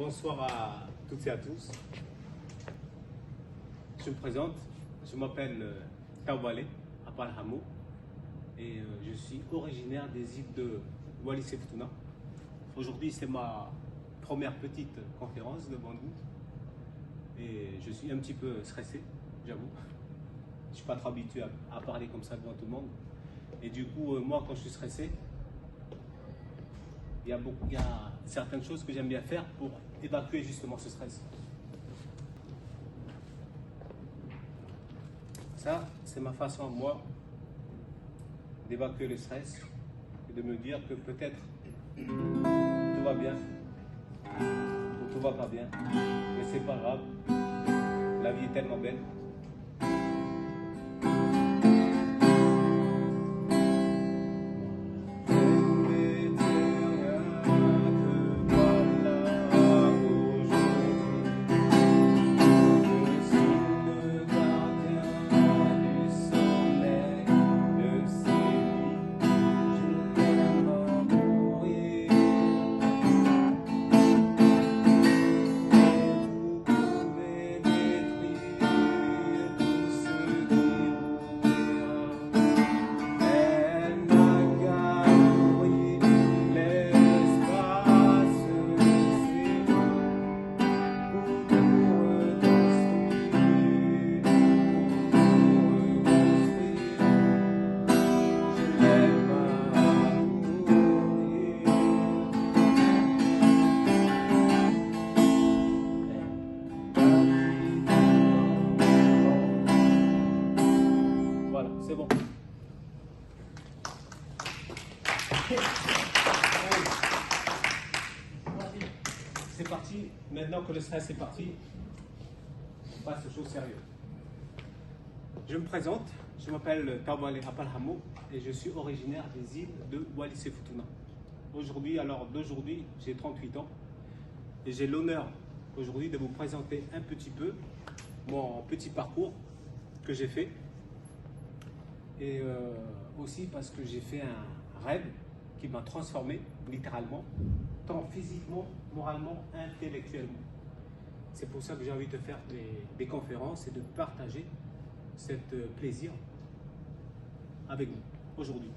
Bonsoir à toutes et à tous. Je me présente, je m'appelle Tawale Apalhamo et je suis originaire des îles de Wallis et Futuna. Aujourd'hui, c'est ma première petite conférence devant vous et je suis un petit peu stressé, j'avoue. Je ne suis pas trop habitué à parler comme ça devant tout le monde. Et du coup, moi, quand je suis stressé, il y a certaines choses que j'aime bien faire pour évacuer justement ce stress. Ça, c'est ma façon, moi, d'évacuer le stress et de me dire que peut-être tout va bien ou tout va pas bien, mais c'est pas grave. La vie est tellement belle. Voilà, c'est bon. C'est parti. Maintenant que le stress est parti, on passe aux choses sérieuses. Je me présente, je m'appelle Tawale Apalhamo et je suis originaire des îles de Wallis et Futuna. D'aujourd'hui, j'ai 38 ans et j'ai l'honneur aujourd'hui de vous présenter un petit peu mon petit parcours que j'ai fait. Et aussi parce que j'ai fait un rêve qui m'a transformé littéralement, tant physiquement, moralement, intellectuellement. C'est pour ça que j'ai envie de faire des conférences et de partager ce plaisir avec vous aujourd'hui.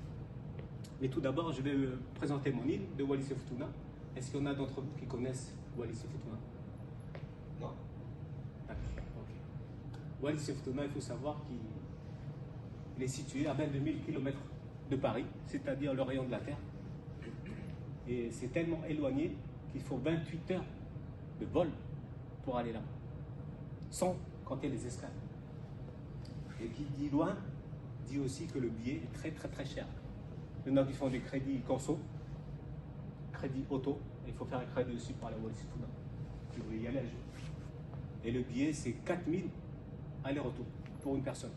Mais tout d'abord, je vais présenter mon île de Wallis et Futuna. Est-ce qu'il y en a d'entre vous qui connaissent Wallis et Futuna? Non. D'accord, ok. Wallis et Futuna, il faut savoir qu'il est situé à 22 000 km de Paris, c'est-à-dire le rayon de la Terre. Et c'est tellement éloigné qu'il faut 28 heures de vol pour aller là-bas, sans compter les escales. Et qui dit loin, dit aussi que le billet est très très très cher. Il y en a qui font des crédits conso, crédit auto, et il faut faire un crédit aussi pour aller à Wallis et Futuna. Si vous voulez y aller un jour. Et le billet, c'est 4 000 aller-retour pour une personne.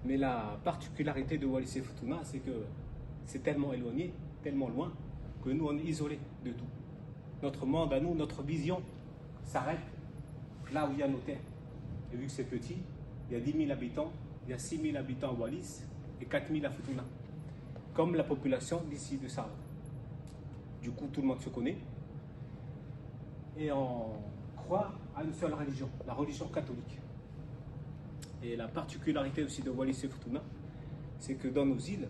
Mais la particularité de Wallis et Futuna, c'est que c'est tellement éloigné, tellement loin, que nous, on est isolés de tout. Notre monde à nous, notre vision s'arrête là où il y a nos terres. Et vu que c'est petit, il y a 10 000 habitants, il y a 6 000 habitants à Wallis et 4 000 à Futuna, comme la population d'ici de Sahara. Du coup, tout le monde se connaît. Et on croit à une seule religion, la religion catholique. Et la particularité aussi de Wallis et Futuna, c'est que dans nos îles,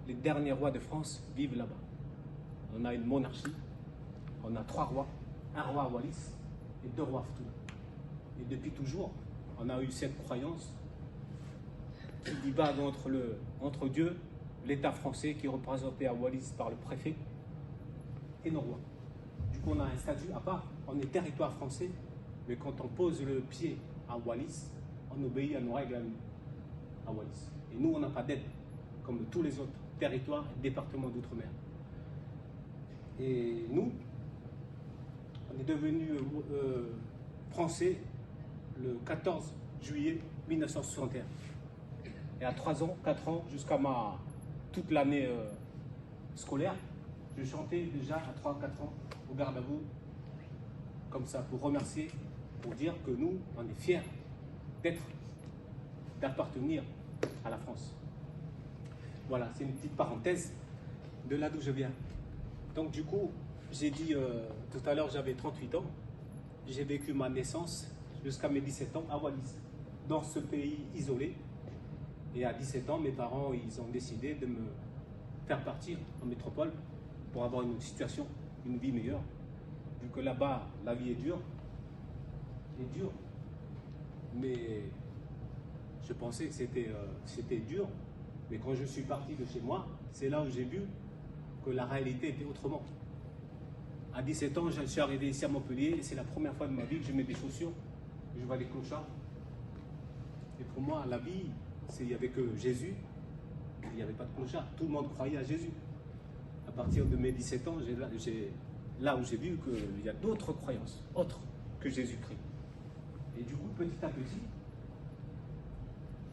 les derniers rois de France vivent là-bas. On a une monarchie, on a 3 rois, un roi à Wallis et 2 rois à Futuna. Et depuis toujours, on a eu cette croyance qui divague entre Dieu, l'État français qui est représenté à Wallis par le préfet, et nos rois. Du coup, on a un statut à part, on est territoire français, mais quand on pose le pied à Wallis, on obéit à nos règles à Wallis. Et nous, on n'a pas d'aide, comme tous les autres territoires et départements d'outre-mer. Et nous, on est devenus français le 14 juillet 1961. Et à 3 ans, 4 ans, jusqu'à toute l'année scolaire, je chantais déjà à 3-4 ans au garde à vous, comme ça, pour remercier, pour dire que nous, on est fiers d'appartenir à la France. Voilà, c'est une petite parenthèse de là d'où je viens. Donc du coup, j'ai dit tout à l'heure, j'avais 38 ans. J'ai vécu ma naissance jusqu'à mes 17 ans à Wallis, dans ce pays isolé. Et à 17 ans, mes parents, ils ont décidé de me faire partir en métropole pour avoir une situation, une vie meilleure. Vu que là-bas, la vie est dure. Mais je pensais que c'était dur. Mais quand je suis parti de chez moi, c'est là où j'ai vu que la réalité était autrement. À 17 ans, je suis arrivé ici à Montpellier et c'est la première fois de ma vie que je mets des chaussures, que je vois des clochards. Et pour moi, la vie, il n'y avait que Jésus, il n'y avait pas de clochards. Tout le monde croyait à Jésus. À partir de mes 17 ans, là où j'ai vu qu'il y a d'autres croyances, autres que Jésus-Christ. Et du coup, petit à petit,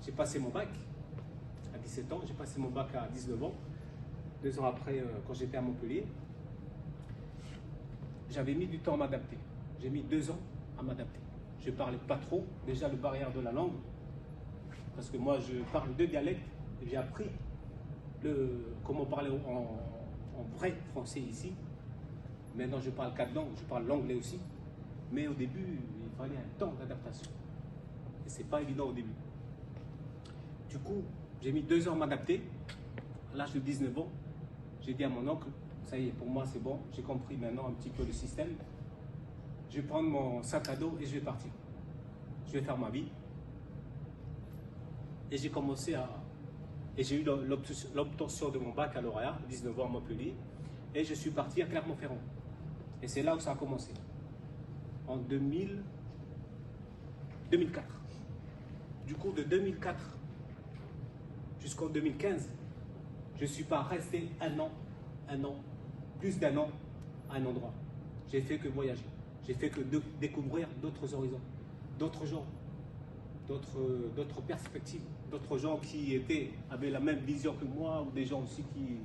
j'ai passé mon bac à 17 ans, j'ai passé mon bac à 19 ans. 2 ans après, quand j'étais à Montpellier, j'avais mis du temps à m'adapter. J'ai mis 2 ans à m'adapter. Je ne parlais pas trop, déjà le barrière de la langue, parce que moi je parle 2 dialectes et j'ai appris comment parler en vrai français ici. Maintenant je parle 4 langues, je parle l'anglais aussi. Mais au début, il fallait un temps d'adaptation. Et c'est pas évident au début. Du coup, j'ai mis 2 ans à m'adapter. À l'âge de 19 ans, j'ai dit à mon oncle, ça y est, pour moi c'est bon, j'ai compris maintenant un petit peu le système. Je vais prendre mon sac à dos et je vais partir. Je vais faire ma vie. Et j'ai commencé à... Et j'ai eu l'obtention de mon baccalauréat, 19 ans à Montpellier. Et je suis parti à Clermont-Ferrand. Et c'est là où ça a commencé. En 2004. Du coup, de 2004 jusqu'en 2015, je ne suis pas resté un an, plus d'1 an à un endroit. J'ai fait que voyager. J'ai fait que découvrir d'autres horizons, d'autres gens, d'autres perspectives, d'autres gens qui avaient la même vision que moi, ou des gens aussi qui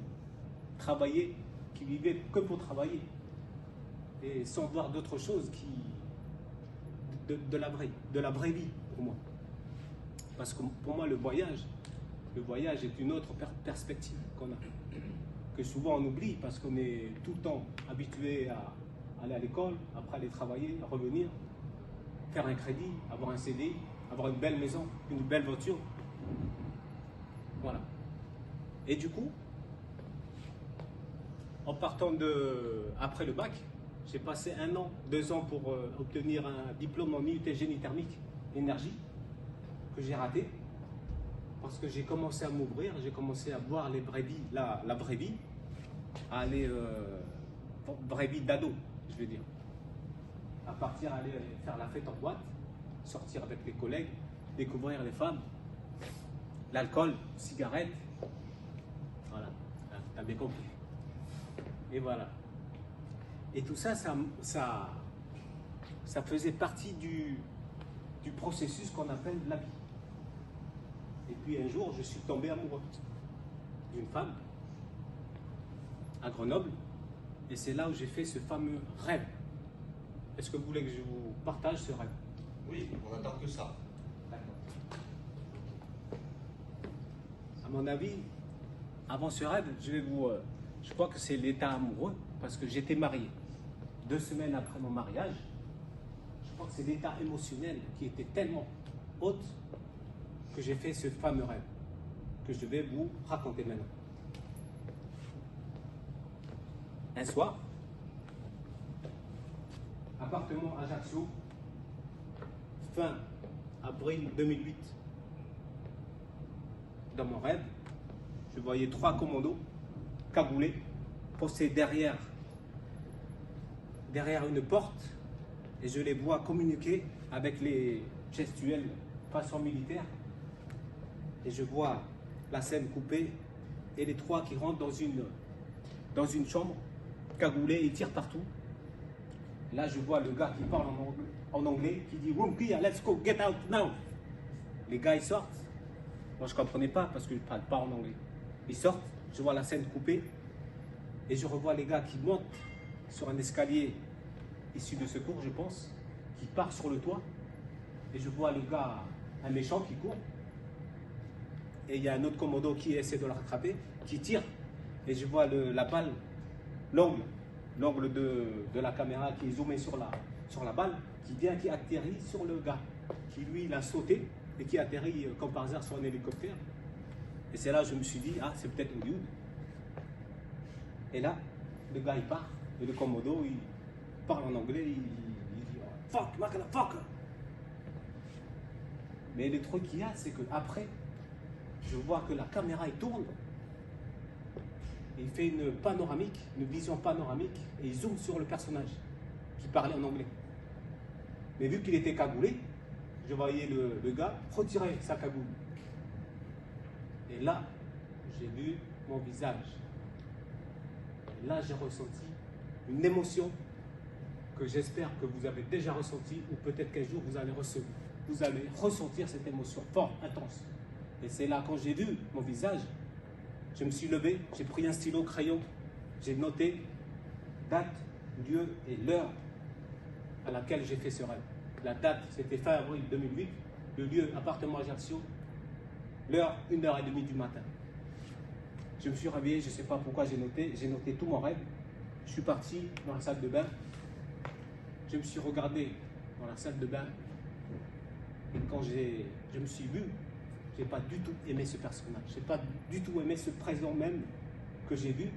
travaillaient, qui vivaient que pour travailler, et sans voir d'autres choses de la vraie vie pour moi. Parce que pour moi, le voyage est une autre perspective qu'on a, que souvent on oublie parce qu'on est tout le temps habitué à aller à l'école, après aller travailler, revenir, faire un crédit, avoir un CDI, avoir une belle maison, une belle voiture. Voilà. Et du coup, en partant après le bac, j'ai passé 1 an, 2 ans pour obtenir un diplôme en IUT génie thermique, énergie, que j'ai raté. Parce que j'ai commencé à m'ouvrir, j'ai commencé à voir les vraies vies, la vraie vie, à aller, vraie vie d'ado, je veux dire. À partir, aller faire la fête en boîte, sortir avec les collègues, découvrir les femmes, l'alcool, cigarettes. Voilà, t'as bien compris. Et voilà. Et tout ça, ça faisait partie du processus qu'on appelle la vie. Et puis un jour, je suis tombé amoureux d'une femme à Grenoble. Et c'est là où j'ai fait ce fameux rêve. Est-ce que vous voulez que je vous partage ce rêve? Oui, on n'attend que ça. D'accord. À mon avis, avant ce rêve, je crois que c'est l'état amoureux, parce que j'étais marié. 2 semaines après mon mariage, je crois que c'est l'état émotionnel qui était tellement haute que j'ai fait ce fameux rêve que je vais vous raconter maintenant. Un soir, appartement Ajaccio, fin avril 2008. Dans mon rêve, je voyais 3 commandos cagoulés, postés derrière une porte, et je les vois communiquer avec les gestuels façon militaire. Et je vois la scène coupée et les 3 qui rentrent dans une chambre cagoulés et tirent partout. Là, je vois le gars qui parle en anglais, qui dit Rumkia, let's go, get out now. Les gars, ils sortent. Moi, je ne comprenais pas parce que je ne parle pas en anglais. Ils sortent, je vois la scène coupée et je revois les gars qui montent sur un escalier issu de secours, je pense, qui part sur le toit. Et je vois le gars, un méchant qui court. Et il y a un autre commando qui essaie de le rattraper, qui tire. Et je vois la balle, l'angle l'angle de la caméra qui est zoomé sur la balle, qui atterrit sur le gars, qui lui, il a sauté et qui atterrit comme par hasard sur un hélicoptère. Et c'est là que je me suis dit, ah, c'est peut-être Hollywood. Et là, le gars, il part, et le commodo, il parle en anglais, il dit, fuck, fuck. Mais le truc qu'il y a, c'est qu'après, je vois que la caméra, il tourne. Il fait une panoramique, une vision panoramique, et il zoome sur le personnage qui parlait en anglais. Mais vu qu'il était cagoulé, je voyais le gars retirer sa cagoule. Et là, j'ai vu mon visage. Et là, j'ai ressenti une émotion que j'espère que vous avez déjà ressentie, ou peut-être qu'un jour vous allez ressentir cette émotion forte, intense. Et c'est là, quand j'ai vu mon visage, je me suis levé, j'ai pris un stylo, crayon, j'ai noté date, lieu et l'heure à laquelle j'ai fait ce rêve. La date, c'était fin avril 2008, le lieu, appartement Ajaccio, l'heure, 1h30 du matin. Je me suis réveillé, je ne sais pas pourquoi j'ai noté tout mon rêve. Je suis parti dans la salle de bain, je me suis regardé dans la salle de bain, et quand je me suis vu, je n'ai pas du tout aimé ce personnage, je n'ai pas du tout aimé ce présent même que j'ai vu,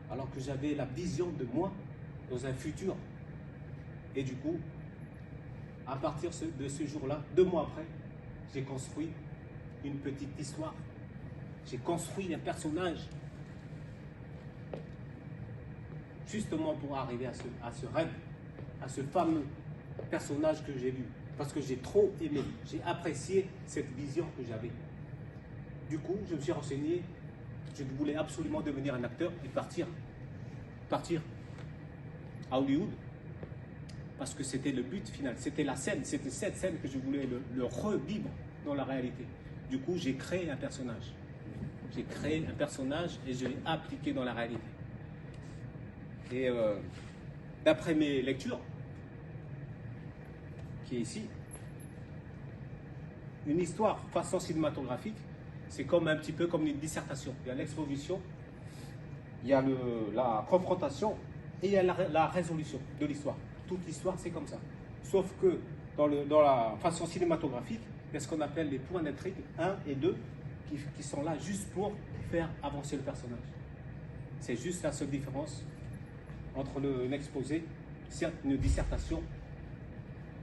alors que j'avais la vision de moi dans un futur. Et du coup, à partir de ce jour-là, 2 mois après, j'ai construit une petite histoire. J'ai construit un personnage justement pour arriver à ce rêve, à ce fameux personnage que j'ai vu. Parce que j'ai trop aimé, j'ai apprécié cette vision que j'avais. Du coup, je me suis renseigné, je voulais absolument devenir un acteur et partir à Hollywood. Parce que c'était le but final, c'était la scène, c'était cette scène que je voulais le revivre dans la réalité. Du coup, j'ai créé un personnage. J'ai créé un personnage et je l'ai appliqué dans la réalité. Et d'après mes lectures, qui est ici, une histoire façon cinématographique, c'est comme un petit peu comme une dissertation. Il y a l'exposition, il y a la confrontation et il y a la résolution de l'histoire. Toute l'histoire, c'est comme ça. Sauf que dans la façon cinématographique, il y a ce qu'on appelle les points d'intrigue 1 et 2 qui sont là juste pour faire avancer le personnage. C'est juste la seule différence entre un exposé, certes une dissertation,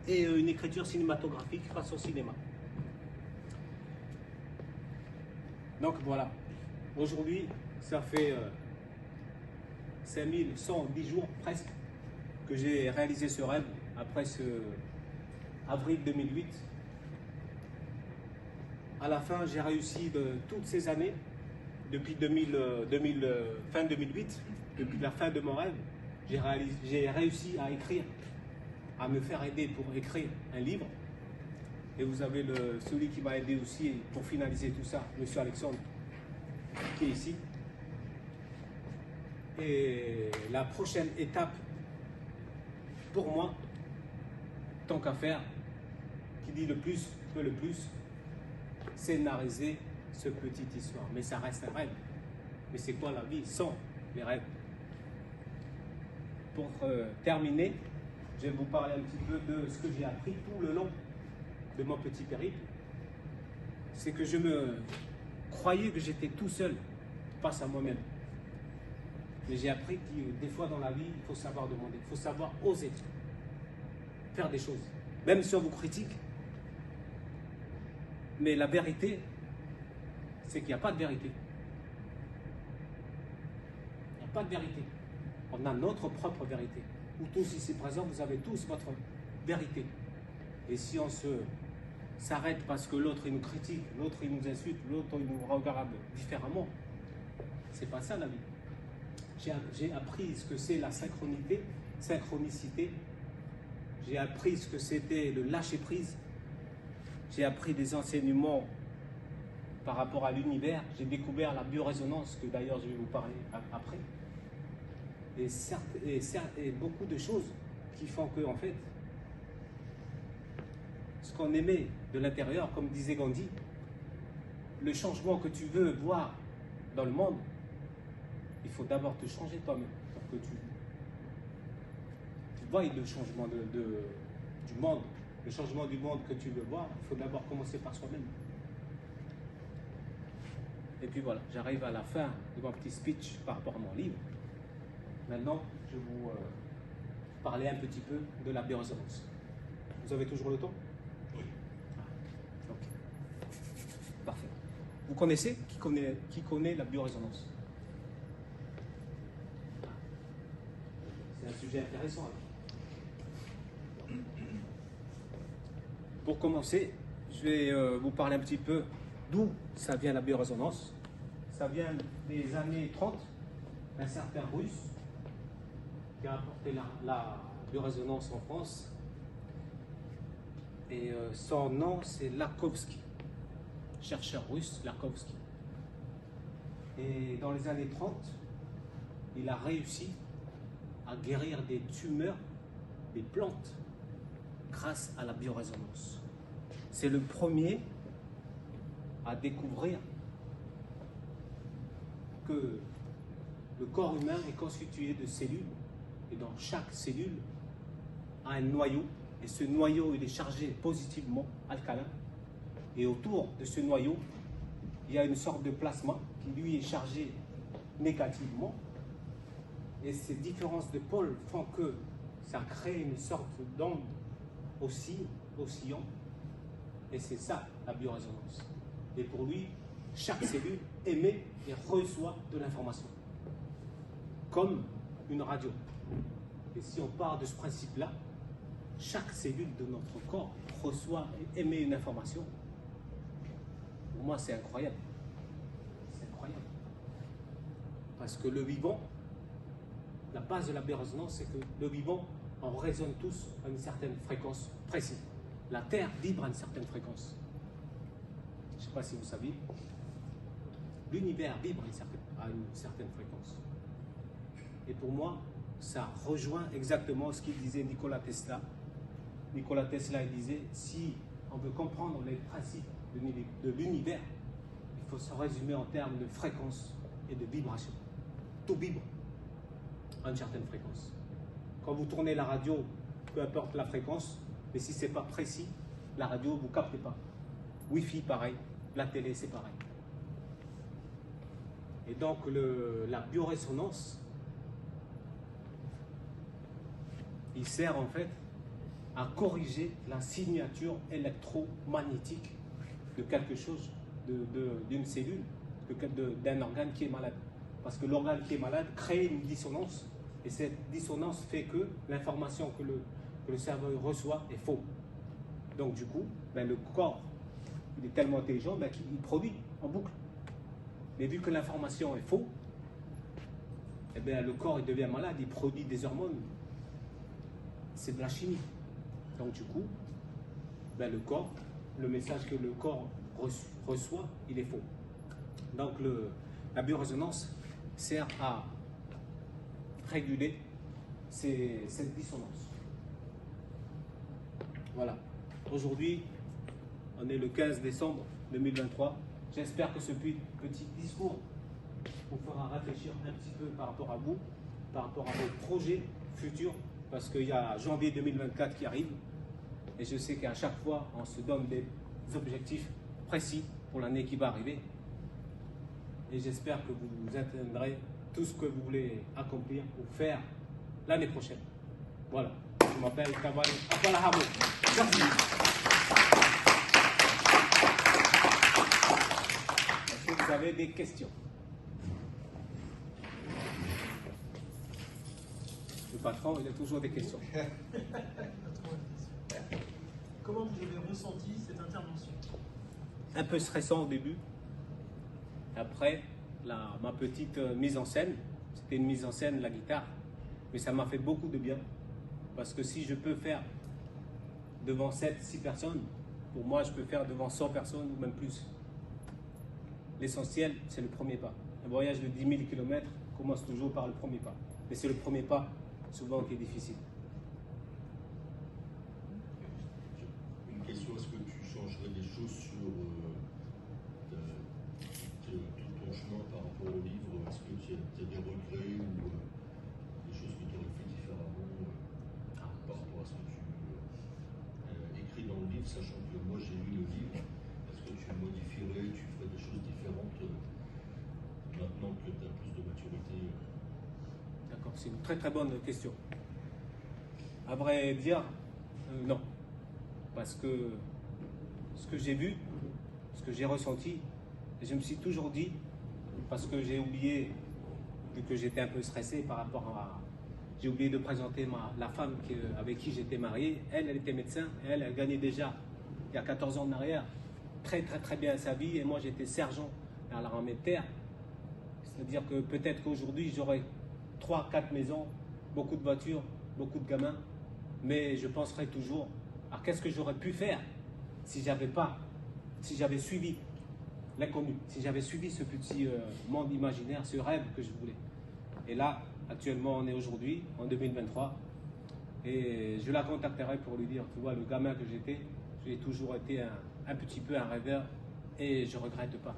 et une écriture cinématographique façon cinéma. Donc voilà, aujourd'hui, ça fait 5110 jours presque que j'ai réalisé ce rêve après ce avril 2008. À la fin, j'ai réussi de toutes ces années, depuis fin 2008, depuis la fin de mon rêve, j'ai réussi à écrire, à me faire aider pour écrire un livre. Et vous avez celui qui m'a aidé aussi pour finaliser tout ça, M. Alexandre, qui est ici. Et la prochaine étape, pour moi, tant qu'à faire, qui dit le plus peut le plus, scénariser ce petite histoire. Mais ça reste un rêve. Mais c'est quoi la vie sans les rêves? Pour terminer, je vais vous parler un petit peu de ce que j'ai appris tout le long de mon petit périple. C'est que je me croyais que j'étais tout seul face à moi-même. Mais j'ai appris que des fois dans la vie, il faut savoir demander, il faut savoir oser faire des choses. Même si on vous critique. Mais la vérité, c'est qu'il n'y a pas de vérité. Il n'y a pas de vérité. On a notre propre vérité. Vous tous ici présents, vous avez tous votre vérité. Et si on s'arrête parce que l'autre il nous critique, l'autre il nous insulte, l'autre il nous regarde différemment, c'est pas ça la vie. J'ai appris ce que c'est la synchronicité. J'ai appris ce que c'était le lâcher prise. J'ai appris des enseignements par rapport à l'univers. J'ai découvert la biorésonance, que d'ailleurs je vais vous parler après. Et beaucoup de choses qui font que, en fait, ce qu'on aimait de l'intérieur, comme disait Gandhi, le changement que tu veux voir dans le monde, il faut d'abord te changer toi-même pour que vois le changement du monde, le changement du monde que tu veux voir, il faut d'abord commencer par soi-même. Et puis voilà, j'arrive à la fin de mon petit speech par rapport à mon livre. Maintenant, je vais vous parler un petit peu de la biorésonance. Vous avez toujours le temps? Oui. Ok. Parfait. Vous connaissez? Qui connaît la biorésonance? C'est un sujet intéressant. Pour commencer, je vais vous parler un petit peu d'où ça vient la biorésonance. Ça vient des années 30, d'un certain Russe qui a apporté la biorésonance en France. Et son nom, c'est Lakovsky, chercheur russe Lakovsky. Et dans les années 30, il a réussi à guérir des tumeurs des plantes grâce à la biorésonance. C'est le premier à découvrir que le corps humain est constitué de cellules et dans chaque cellule a un noyau et ce noyau il est chargé positivement alcalin et autour de ce noyau il y a une sorte de plasma qui lui est chargé négativement et ces différences de pôles font que ça crée une sorte d'onde oscillant et c'est ça la biorésonance. Et pour lui, chaque cellule émet et reçoit de l'information comme une radio. Et si on part de ce principe-là, chaque cellule de notre corps reçoit et émet une information. Pour moi, c'est incroyable. C'est incroyable. Parce que le vivant, la base de la biorésonance, c'est que le vivant, on résonne tous à une certaine fréquence précise. La Terre vibre à une certaine fréquence. Je ne sais pas si vous savez. L'univers vibre à une certaine fréquence. Et pour moi, ça rejoint exactement ce qu'il disait Nikola Tesla. Nikola Tesla il disait, si on veut comprendre les principes de l'univers, il faut se résumer en termes de fréquence et de vibration. Tout vibre à une certaine fréquence. Quand vous tournez la radio, peu importe la fréquence, mais si ce n'est pas précis, la radio, vous ne captez pas. Wi-Fi, pareil. La télé, c'est pareil. Et donc, la biorésonance, il sert en fait à corriger la signature électromagnétique de quelque chose, d'une cellule, d'un organe qui est malade. Parce que l'organe qui est malade crée une dissonance, et cette dissonance fait que l'information que le cerveau reçoit est faux. Donc du coup, le corps, il est tellement intelligent qu'il produit en boucle. Mais vu que l'information est fausse, le corps il devient malade, il produit des hormones. C'est de la chimie. Donc du coup, le message que le corps reçoit, il est faux. Donc la biorésonance sert à réguler cette dissonance. Voilà. Aujourd'hui, on est le 15 décembre 2023. J'espère que ce petit discours vous fera réfléchir un petit peu par rapport à vous, par rapport à vos projets futurs, parce qu'il y a janvier 2024 qui arrive, et je sais qu'à chaque fois, on se donne des objectifs précis pour l'année qui va arriver. Et j'espère que vous atteindrez tout ce que vous voulez accomplir ou faire l'année prochaine. Voilà. Je m'appelle Tabale Apalahamo. Merci. Est-ce que vous avez des questions? Le patron, il a toujours des questions. Comment vous avez ressenti cette intervention? Un peu stressant au début. Après, ma petite mise en scène, c'était une mise en scène, la guitare, mais ça m'a fait beaucoup de bien. Parce que si je peux faire devant 7-6 personnes, pour moi, je peux faire devant 100 personnes ou même plus. L'essentiel, c'est le premier pas. Un voyage de 10 000 km commence toujours par le premier pas. Mais c'est le premier pas, souvent, qui est difficile. Une question, est-ce que tu changerais des choses sur tout ton chemin par rapport au livre? Est-ce que tu as des regrets ou des choses que tu aurais fait différemment? maintenant que tu as plus de maturité? D'accord, c'est une très très bonne question. À vrai dire, non. Parce que ce que j'ai vu, ce que j'ai ressenti, je me suis toujours dit, parce que j'ai oublié, vu que j'étais un peu stressé par rapport à... J'ai oublié de présenter la femme avec qui j'étais marié. Elle était médecin et elle gagnait déjà, il y a 14 ans en arrière, très très très bien sa vie. Et moi j'étais sergent à l'armée de terre. C'est-à-dire que peut-être qu'aujourd'hui j'aurais 3-4 maisons, beaucoup de voitures, beaucoup de gamins. Mais je penserai toujours à qu'est-ce que j'aurais pu faire si j'avais suivi l'inconnu, si j'avais suivi ce petit monde imaginaire, ce rêve que je voulais. Et là, actuellement, on est aujourd'hui, en 2023, et je la contacterai pour lui dire, tu vois, le gamin que j'étais, j'ai toujours été un petit peu un rêveur et je ne regrette pas.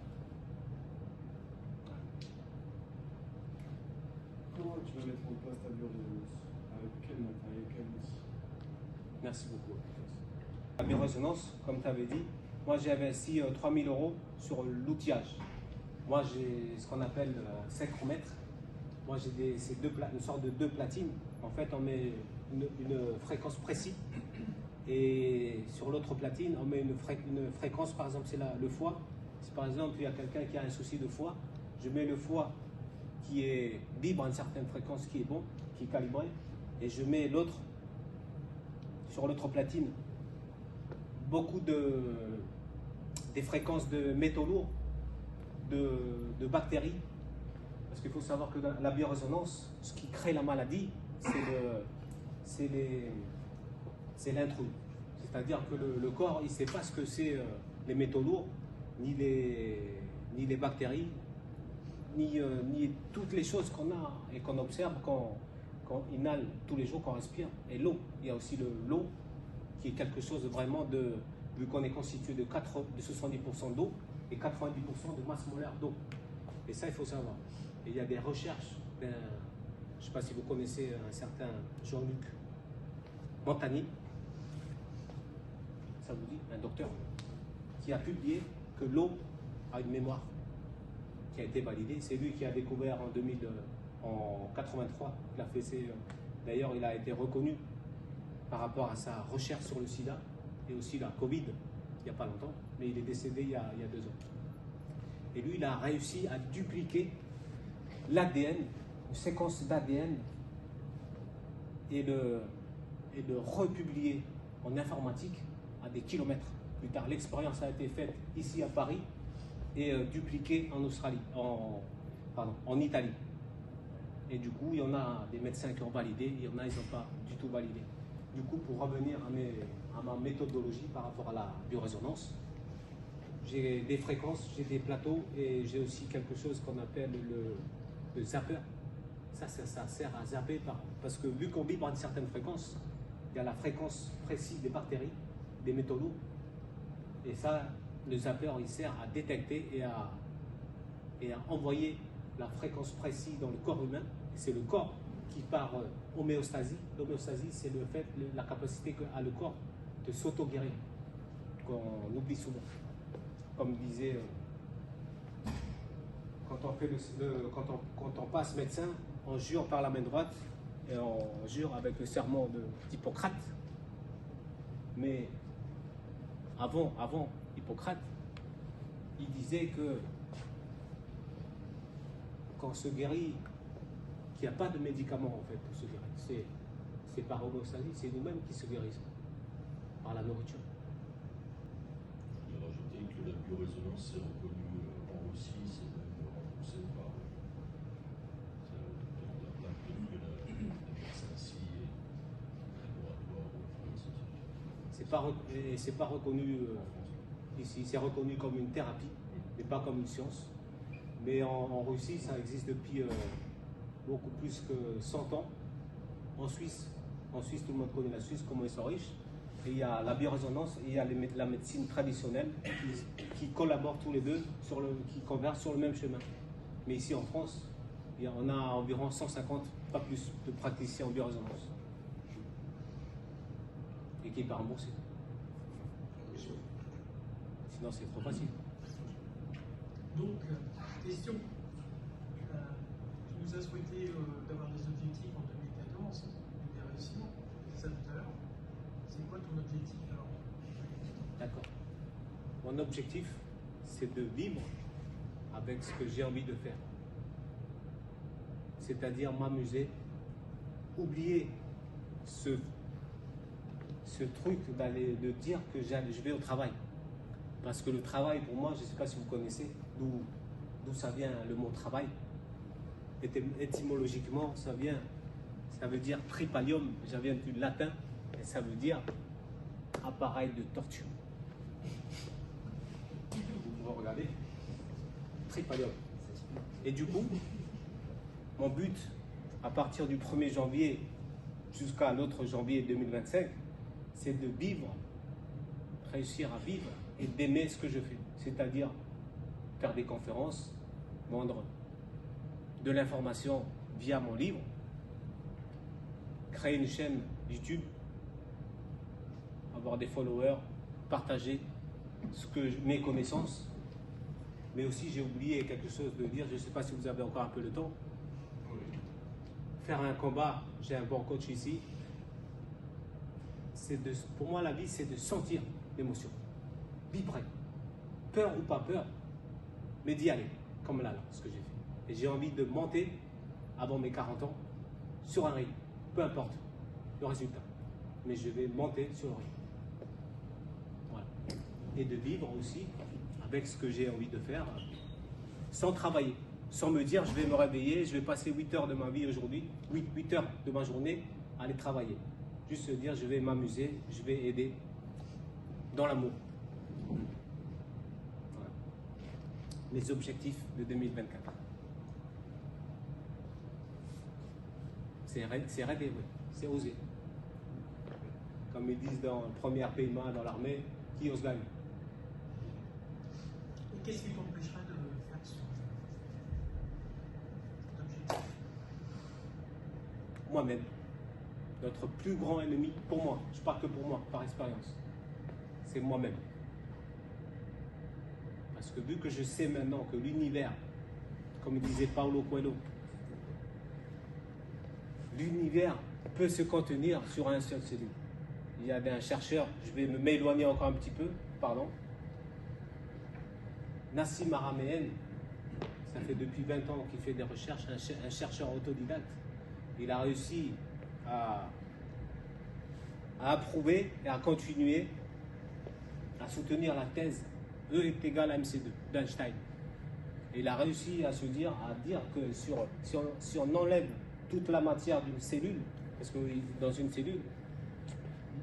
Comment tu vas mettre en place ta biorésonance? Avec quel matériel, quel outil? Merci beaucoup. La biorésonance, comme tu avais dit, moi j'ai investi 3 000 € sur l'outillage. Moi j'ai ce qu'on appelle synchromètre. Moi j'ai une sorte de deux platines. En fait, on met une fréquence précise et sur l'autre platine, on met une fréquence, par exemple, c'est le foie. Si par exemple il y a quelqu'un qui a un souci de foie, je mets le foie qui vibre à une certaine fréquence, qui est bon, qui est calibré, et je mets l'autre sur l'autre platine beaucoup des fréquences de métaux lourds, de bactéries. Parce qu'il faut savoir que la biorésonance, ce qui crée la maladie, c'est l'intrus. C'est-à-dire que le corps, il ne sait pas ce que c'est les métaux lourds, ni les bactéries, ni toutes les choses qu'on a et qu'on observe quand inhale tous les jours, qu'on respire. Et l'eau, il y a aussi l'eau, qui est quelque chose de vraiment vu qu'on est constitué de 70% d'eau et 90% de masse molaire d'eau. Et ça, il faut savoir. Et il y a des recherches, je ne sais pas si vous connaissez un certain Jean-Luc Montagny, ça vous dit, un docteur, qui a publié que l'eau a une mémoire qui a été validée. C'est lui qui a découvert en 83, il a fait d'ailleurs il a été reconnu par rapport à sa recherche sur le sida et aussi la Covid, il n'y a pas longtemps, mais il est décédé il y a 2 ans. Et lui, il a réussi à dupliquer l'ADN, une séquence d'ADN, et le republier en informatique à des kilomètres plus tard. L'expérience a été faite ici à Paris et dupliquée en Australie, en Italie. Et du coup, il y en a des médecins qui ont validé, il y en a, ils n'ont pas du tout validé. Du coup, pour revenir à ma méthodologie par rapport à la biorésonance, j'ai des fréquences, j'ai des plateaux et j'ai aussi quelque chose qu'on appelle le zapper. Ça sert à zapper parce que vu qu'on vibre à une certaine fréquence, il y a la fréquence précise des bactéries, des métaux lourds. Et ça, le zapper, il sert à détecter et à envoyer la fréquence précise dans le corps humain. C'est le corps qui part homéostasie. L'homéostasie, c'est la capacité qu'a le corps de s'auto-guérir, qu'on oublie souvent. Comme disait, quand on passe médecin, on jure par la main droite et on jure avec le serment d'Hippocrate. Mais avant Hippocrate, il disait que quand on se guérit, qu'il n'y a pas de médicament en fait pour se guérir. C'est par homéostasie, c'est nous-mêmes qui se guérissons par la nourriture. Je voulais rajouter que la biorésonance est reconnue en Russie, c'est même remboursé par la médecin ici et laboratoire pharmaceutique. C'est pas reconnu ici, c'est reconnu comme une thérapie, mais pas comme une science. Mais en Russie, ça existe depuis beaucoup plus que 100 ans. En Suisse, tout le monde connaît la Suisse, comment ils sont riches. Et il y a la biorésonance et il y a la médecine traditionnelle qui collaborent tous les deux, qui convergent sur le même chemin. Mais ici en France, on a environ 150, pas plus, de praticiens en biorésonance. Et qui n'est pas remboursé. Sinon, c'est trop facile. Donc, question. Tu nous as souhaité d'avoir des objectifs en 2014, des réussir, c'est ça tout à l'heure. C'est quoi ton objectif alors? D'accord. Mon objectif, c'est de vivre avec ce que j'ai envie de faire. C'est-à-dire m'amuser, oublier ce truc de dire que je vais au travail. Parce que le travail, pour moi, je ne sais pas si vous connaissez d'où ça vient le mot travail. Étymologiquement, ça veut dire tripalium, ça vient du latin, et ça veut dire appareil de torture. Vous pouvez regarder, tripalium. Et du coup, mon but, à partir du 1er janvier jusqu'à l'autre janvier 2025, c'est de vivre, réussir à vivre et d'aimer ce que je fais. C'est-à-dire faire des conférences, vendre de l'information via mon livre, créer une chaîne YouTube, avoir des followers, partager mes connaissances. Mais aussi, j'ai oublié quelque chose de dire, je ne sais pas si vous avez encore un peu le temps. Faire un combat, j'ai un bon coach ici. Pour moi, la vie, c'est de sentir l'émotion, vibrer, peur ou pas peur, mais d'y aller, comme là, ce que j'ai fait. Et j'ai envie de monter avant mes 40 ans sur un ring, peu importe le résultat, mais je vais monter sur le ring. Voilà. Et de vivre aussi avec ce que j'ai envie de faire, sans travailler, sans me dire je vais me réveiller, je vais passer 8 heures de ma vie aujourd'hui, 8 heures de ma journée à aller travailler. Juste se dire je vais m'amuser, je vais aider dans l'amour. Voilà. Les objectifs de 2024. C'est rêver, oui. C'est oser. Comme ils disent dans le premier paiement dans l'armée, qui ose gagne. Et qu'est-ce qui t'empêchera de faire cet objectif? Moi-même. Notre plus grand ennemi, pour moi, je parle que pour moi, par expérience, c'est moi-même. Parce que vu que je sais maintenant que l'univers, comme disait Paulo Coelho, l'univers peut se contenir sur un seul cellule. Il y avait un chercheur, je vais m'éloigner encore un petit peu, pardon. Nassim Haramein, ça fait depuis 20 ans qu'il fait des recherches, un chercheur autodidacte. Il a réussi à approuver et à continuer à soutenir la thèse E est égal à MC2 d'Einstein. Il a réussi à dire que si on enlève toute la matière d'une cellule, parce que dans une cellule,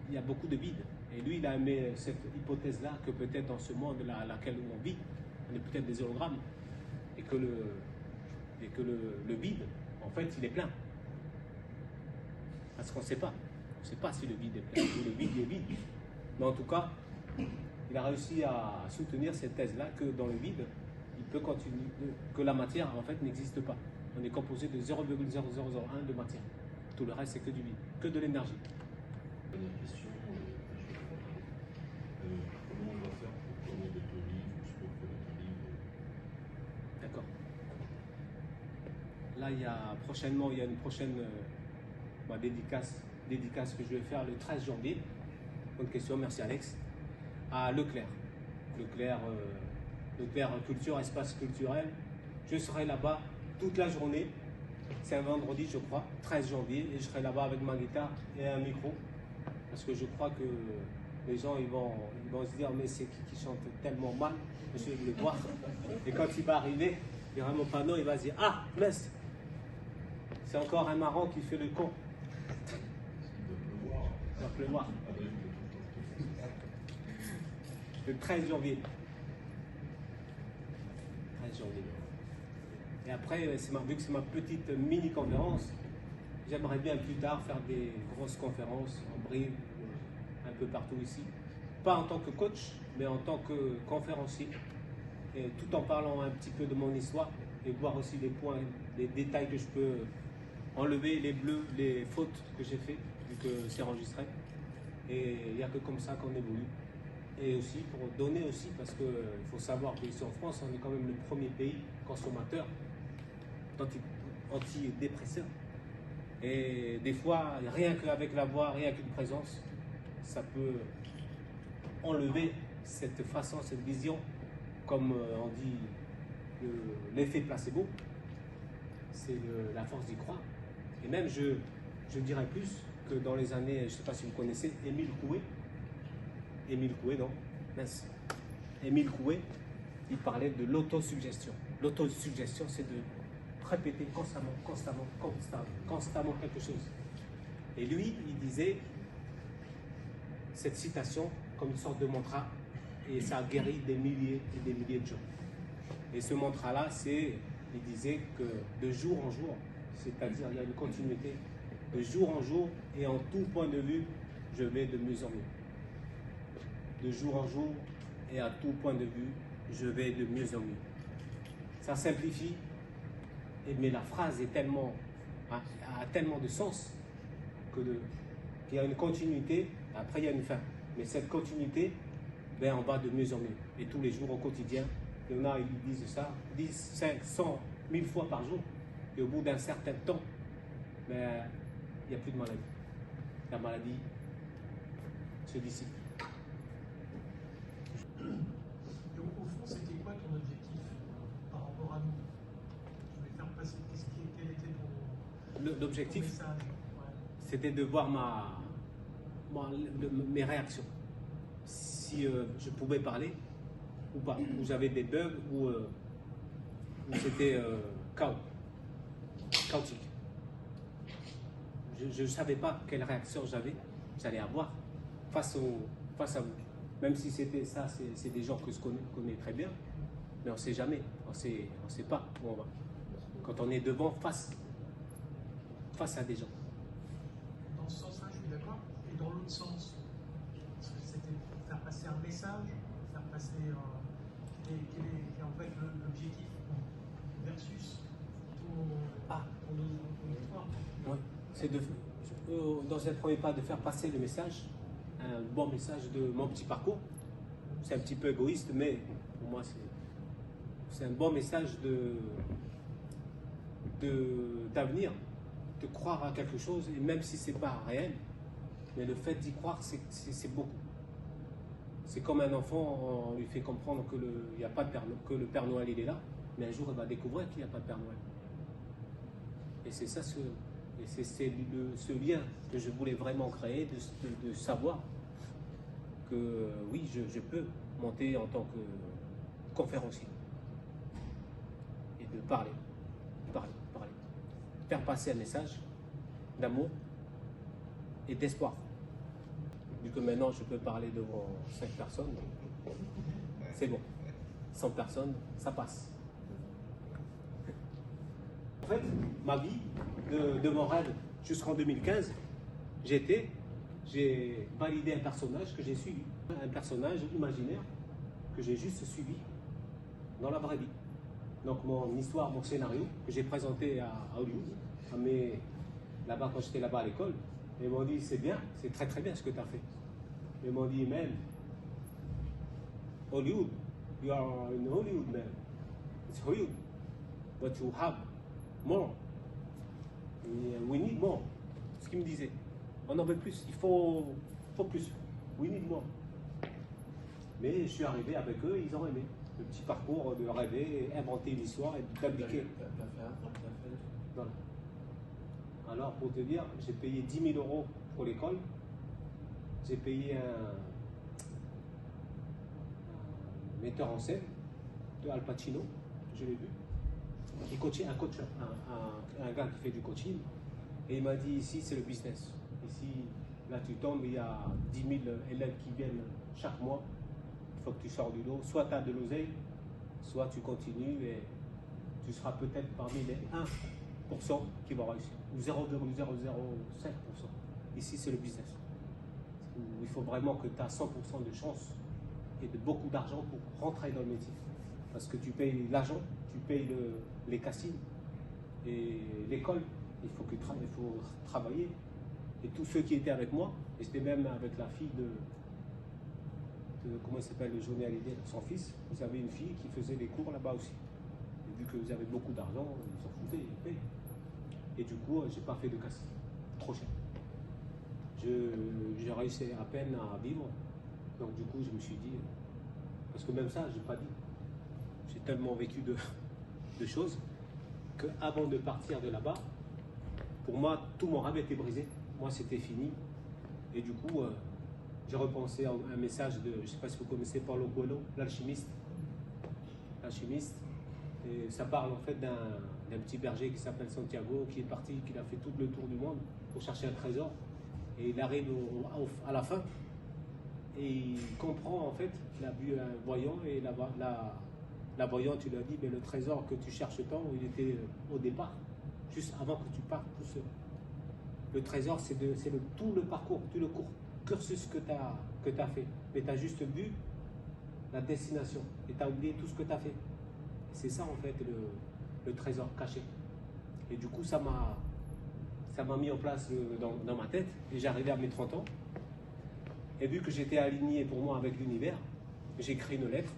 il y a beaucoup de vide. Et lui, il a aimé cette hypothèse-là, que peut-être dans ce monde à laquelle on vit, on est peut-être des hologrammes, et que le vide, en fait, il est plein. Parce qu'on ne sait pas. On ne sait pas si le vide est plein ou le vide est vide. Mais en tout cas, il a réussi à soutenir cette thèse-là que dans le vide, il peut continuer, que la matière en fait n'existe pas. On est composé de 0,0001 de matière. Tout le reste, c'est que du vide, que de l'énergie. Dernière question, comment on va faire pour commander ton livre ou pour commander ton livre? D'accord. Là, il y a une prochaine dédicace que je vais faire le 13 janvier. Bonne question, merci Alex. À Leclerc. Leclerc Culture, espace culturel. Je serai là-bas toute la journée. C'est un vendredi, je crois, 13 janvier, et je serai là-bas avec ma guitare et un micro. Parce que je crois que les gens ils vont se dire mais c'est qui chante tellement mal, je vais le voir. Et quand il va arriver, il y aura mon panneau, il va se dire ah, mince, c'est encore un marrant qui fait le con. Il va pleuvoir. Le 13 janvier. 13 janvier. Et après, vu que c'est ma petite mini-conférence, j'aimerais bien plus tard faire des grosses conférences en Brive, un peu partout ici. Pas en tant que coach, mais en tant que conférencier. Et tout en parlant un petit peu de mon histoire et voir aussi les points, les détails que je peux enlever, les bleus, les fautes que j'ai fait, vu que c'est enregistré. Et il n'y a que comme ça qu'on évolue. et aussi pour donner aussi, parce qu'il faut savoir qu'ici en France, on est quand même le premier pays consommateur d'antidépresseurs. Et des fois, rien qu'avec la voix, rien qu'une présence, ça peut enlever cette façon, cette vision, comme on dit, l'effet placebo. C'est la force d'y croire. Et même, je dirais plus que dans les années, je ne sais pas si vous connaissez, Émile Coué, non, mince. Émile Coué, il parlait de l'autosuggestion. L'autosuggestion, c'est de répéter constamment quelque chose. Et lui, il disait cette citation comme une sorte de mantra, et ça a guéri des milliers et des milliers de gens. Et ce mantra-là, il disait que de jour en jour, c'est-à-dire il y a une continuité, de jour en jour et en tout point de vue, je vais de mieux en mieux. De jour en jour et à tout point de vue, je vais de mieux en mieux. Ça simplifie, mais la phrase est a tellement de sens qu'il y a une continuité, après il y a une fin. Mais cette continuité, on va de mieux en mieux. Et tous les jours au quotidien, il y en a, ils disent ça, 10, 5, 100, 1000 fois par jour. Et au bout d'un certain temps, il n'y a plus de maladie. La maladie se dissipe. Donc, au fond, c'était quoi ton objectif par rapport à nous? Je vais faire passer quel était ton L'objectif, message? Ouais. c'était de voir mes réactions. Si je pouvais parler ou pas, ou j'avais des bugs, ou c'était chaotique. Je ne savais pas quelle réaction j'allais avoir face à vous. Même si c'était ça, c'est des gens que je connais très bien, mais on ne sait jamais, on ne sait pas où on va. Quand on est devant, face à des gens. Dans ce sens-là, je suis d'accord. Et dans l'autre sens, c'était faire passer un message, faire passer quel est en fait l'objectif versus ton histoire. Oui, c'est dans un premier pas de faire passer le message, un bon message de mon petit parcours. C'est un petit peu égoïste, mais pour moi c'est un bon message d'avenir, de croire à quelque chose, et même si c'est pas réel, mais le fait d'y croire, c'est beaucoup. C'est comme un enfant, on lui fait comprendre que que le Père Noël il est là, mais un jour il va découvrir qu'il n'y a pas de Père Noël. Et c'est ça ce lien que je voulais vraiment créer, de savoir que oui, je peux monter en tant que conférencier et de parler, faire passer un message d'amour et d'espoir. Vu que maintenant je peux parler devant 5 personnes, c'est bon. 100 personnes, ça passe. En fait, ma vie, de mon rêve jusqu'en 2015, j'ai validé un personnage que j'ai suivi. Un personnage imaginaire que j'ai juste suivi dans la vraie vie. Donc mon histoire, mon scénario, que j'ai présenté à Hollywood, là-bas quand j'étais là-bas à l'école, ils m'ont dit c'est bien, c'est très très bien ce que tu as fait. Ils m'ont dit man, Hollywood, you are in Hollywood man, it's Hollywood, but you have more, we need more. Ce qu'ils me disaient, on en veut plus, il faut plus, we need more. Mais je suis arrivé avec eux, ils ont aimé. Le petit parcours de rêver, inventer une histoire et d'appliquer. Voilà. Alors, pour te dire, j'ai payé 10 000 € pour l'école. J'ai payé un metteur en scène de Al Pacino, je l'ai vu, qui coachait un gars qui fait du coaching. Et il m'a dit, ici, c'est le business. Ici, là, tu tombes, il y a 10 000 élèves qui viennent chaque mois. Il faut que tu sors du lot. Soit tu as de l'oseille, soit tu continues et tu seras peut-être parmi les 1% qui va réussir. Ou 0,005%. Ici, c'est le business. Il faut vraiment que tu as 100% de chance et de beaucoup d'argent pour rentrer dans le métier. Parce que tu payes l'argent, tu payes les castings et l'école. Il faut travailler. Et tous ceux qui étaient avec moi, et c'était même avec la fille comment il s'appelle, le Johnny Hallyday, son fils, vous avez une fille qui faisait des cours là-bas aussi. Et vu que vous avez beaucoup d'argent, ils s'en foutaient, ils payent. Et du coup, j'ai pas fait de casse. Trop cher. J'ai réussi à peine à vivre. Donc du coup, je me suis dit, parce que même ça, j'ai pas dit. J'ai tellement vécu de choses qu'avant de partir de là-bas, pour moi, tout mon rêve était brisé. Moi, c'était fini. Et du coup, j'ai repensé à un message de, je ne sais pas si vous connaissez Paulo Coelho, l'alchimiste. L'alchimiste. Et ça parle en fait d'un petit berger qui s'appelle Santiago, qui est parti, qui a fait tout le tour du monde pour chercher un trésor. Et il arrive à la fin. Et il comprend en fait, il a vu un voyant et la voyante lui a dit, mais le trésor que tu cherches tant, il était au départ, juste avant que tu partes tout seul. Le trésor, c'est tout le parcours, tout le cursus que tu as fait. Mais tu as juste vu la destination et tu as oublié tout ce que tu as fait. C'est ça en fait le trésor caché. Et du coup, ça m'a mis en place dans ma tête et j'ai arrivé à mes 30 ans. Et vu que j'étais aligné pour moi avec l'univers, j'ai écrit une lettre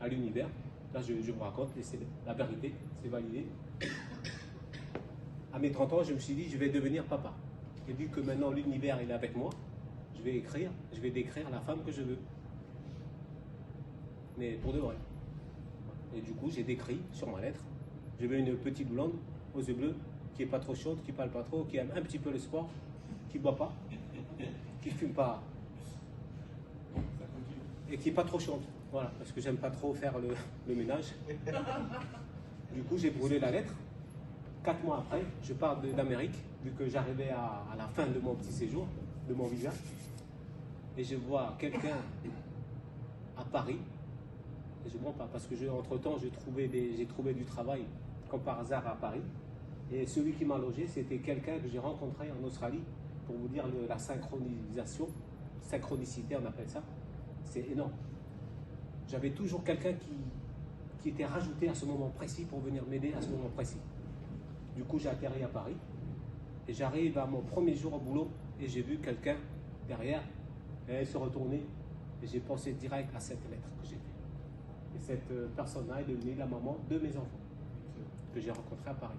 à l'univers. Là, je vous raconte, et c'est la vérité, c'est validé. À mes 30 ans, je me suis dit, je vais devenir papa. Et vu que maintenant l'univers est avec moi, je vais décrire la femme que je veux. Mais pour de vrai. Et du coup, j'ai décrit sur ma lettre, je veux une petite blonde aux yeux bleus, qui n'est pas trop chaude, qui ne parle pas trop, qui aime un petit peu le sport, qui ne boit pas, qui ne fume pas, et qui n'est pas trop chaude. Voilà, parce que j'aime pas trop faire le ménage. Du coup, j'ai brûlé la lettre. 4 mois après, je pars d'Amérique, vu que j'arrivais à la fin de mon petit séjour, de mon visa. Et je vois quelqu'un à Paris. Et je ne mens pas, parce que entre-temps, j'ai trouvé du travail, comme par hasard, à Paris. Et celui qui m'a logé, c'était quelqu'un que j'ai rencontré en Australie, pour vous dire la synchronicité, on appelle ça. C'est énorme. J'avais toujours quelqu'un qui était rajouté à ce moment précis pour venir m'aider à ce moment précis. Du coup, j'ai atterri à Paris et j'arrive à mon premier jour au boulot et j'ai vu quelqu'un derrière et elle se retournait et j'ai pensé direct à cette lettre que j'ai faite. Et cette personne-là est devenue la maman de mes enfants que j'ai rencontrés à Paris.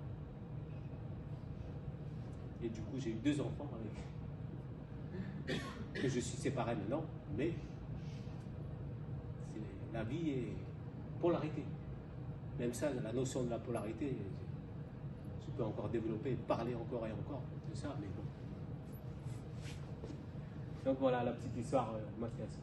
Et du coup, j'ai eu 2 enfants avec que je suis séparé maintenant, mais la vie est polarité. Même ça, la notion de la polarité, je peux encore développer, parler encore et encore de ça, mais bon. Donc voilà la petite histoire, Mathias.